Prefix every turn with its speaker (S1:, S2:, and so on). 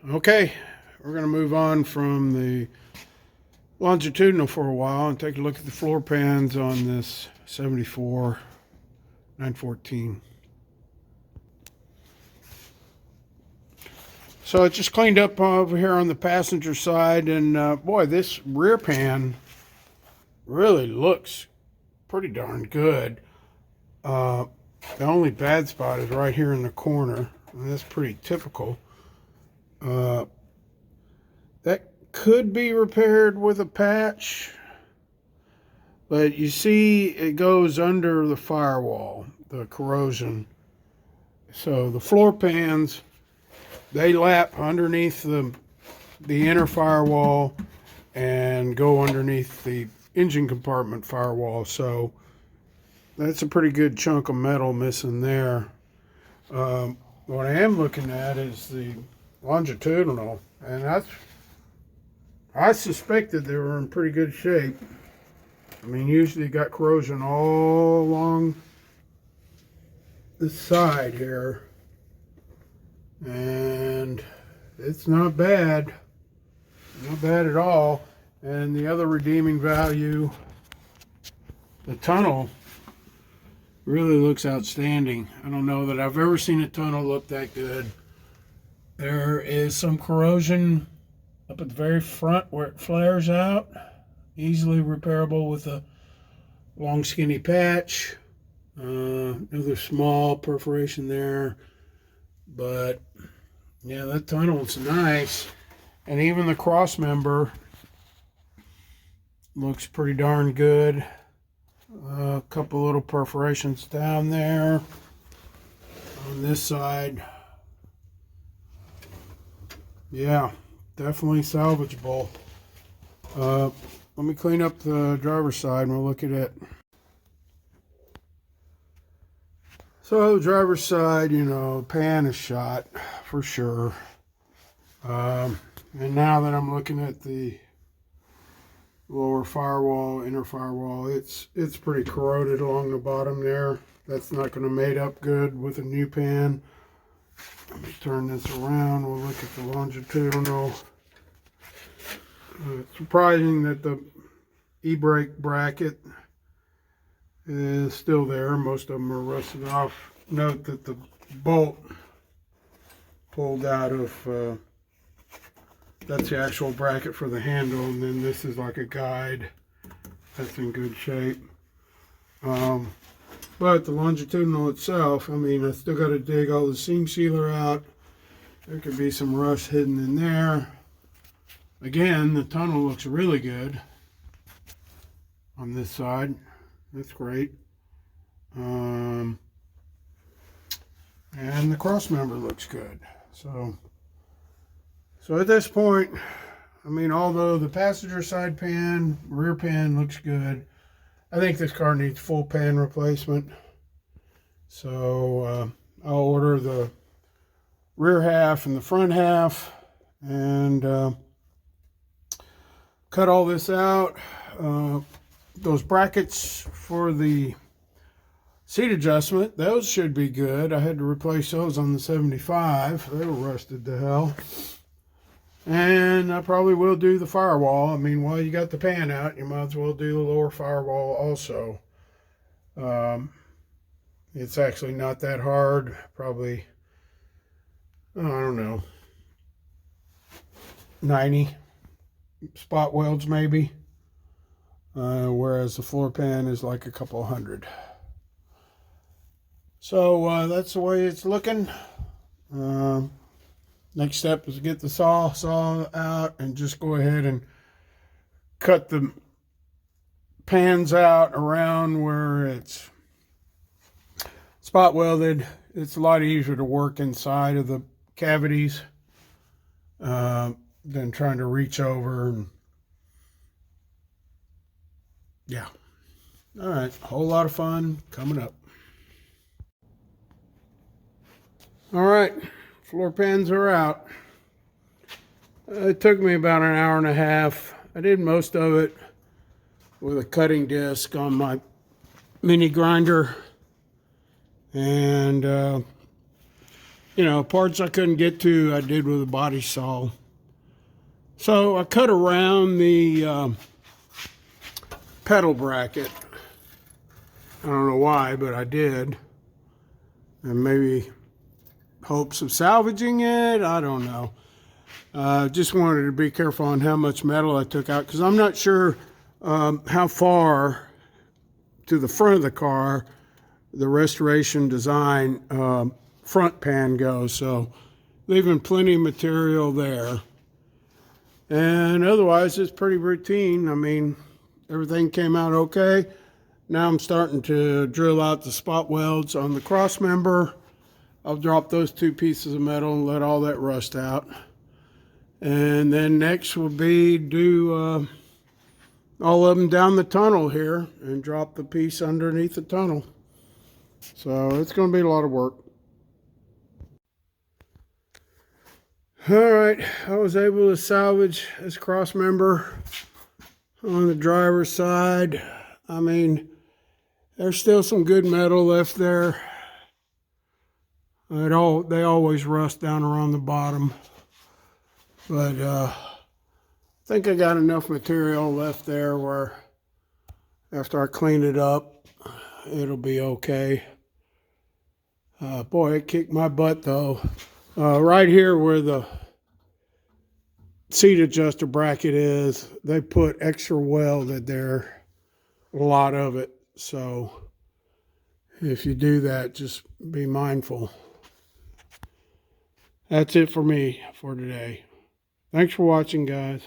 S1: Okay, we're going to move on from the longitudinal for a while and take a look at the floor pans on this 74 914. So it just cleaned up over here on the passenger side, and boy, this rear pan really looks pretty darn good. The only bad spot is right here in the corner, and that's pretty typical. That could be repaired with a patch, but you see it goes under the firewall, the corrosion. So the floor pans, they lap underneath the inner firewall and go underneath the engine compartment firewall. So that's a pretty good chunk of metal missing there. What I am looking at is the longitudinal, and I suspected they were in pretty good shape. I mean, usually you got corrosion all along the side here, and it's not bad at all. And the other redeeming value, the tunnel really looks outstanding. I don't know that I've ever seen a tunnel look that good. There is some corrosion up at the very front where it flares out, easily repairable with a long skinny patch. Another small perforation there, but yeah, that tunnel's nice. And even the crossmember looks pretty darn good. A couple little perforations down there on this side. Yeah, definitely salvageable. Let me clean up the driver's side and we'll look at it. So the driver's side, you know, pan is shot for sure. And now that I'm looking at the lower firewall, inner firewall, it's pretty corroded along the bottom there. That's not going to mate up good with a new pan. Let me turn this around. We'll look at the longitudinal. It's surprising that the e-brake bracket is still there. Most of them are rusted off. Note that the bolt pulled out of, that's the actual bracket for the handle, and then this is like a guide. That's in good shape. But the longitudinal itself, I mean, I still got to dig all the seam sealer out. There could be some rust hidden in there. Again, the tunnel looks really good on this side. That's great. And the crossmember looks good. So at this point, I mean, although the passenger side pan, rear pan looks good, I think this car needs full pan replacement. So I'll order the rear half and the front half and cut all this out. Those brackets for the seat adjustment, those should be good. I had to replace those on the 75. They were rusted to hell. And I probably will do the firewall. I mean, while you got the pan out, you might as well do the lower firewall also. It's actually not that hard. Probably, I don't know, 90 spot welds maybe. Whereas the floor pan is like a couple hundred. So that's the way it's looking. Next step is to get the saw out and just go ahead and cut the pans out around where it's spot welded. It's a lot easier to work inside of the cavities than trying to reach over. And yeah. All right. A whole lot of fun coming up. All right. Floor pans are out. It took me about an hour and a half. I did most of it with a cutting disc on my mini grinder. And you know, parts I couldn't get to, I did with a body saw. So I cut around the pedal bracket. I don't know why, but I did. And maybe hopes of salvaging it, I don't know. Just wanted to be careful on how much metal I took out, because I'm not sure how far to the front of the car the restoration design front pan goes. So leaving plenty of material there. And otherwise, it's pretty routine. I mean, everything came out okay. Now I'm starting to drill out the spot welds on the Crossmember. I'll drop those 2 pieces of metal and let all that rust out. And then next will be do all of them down the tunnel here and drop the piece underneath the tunnel. So it's going to be a lot of work. All right, I was able to salvage this Crossmember on the driver's side. I mean, there's still some good metal left there. They always rust down around the bottom. But I think I got enough material left there where after I clean it up, it'll be okay. Boy, it kicked my butt though. Right here where the seat adjuster bracket is, they put extra welded there, a lot of it. So if you do that, just be mindful. That's it for me for today. Thanks for watching, guys.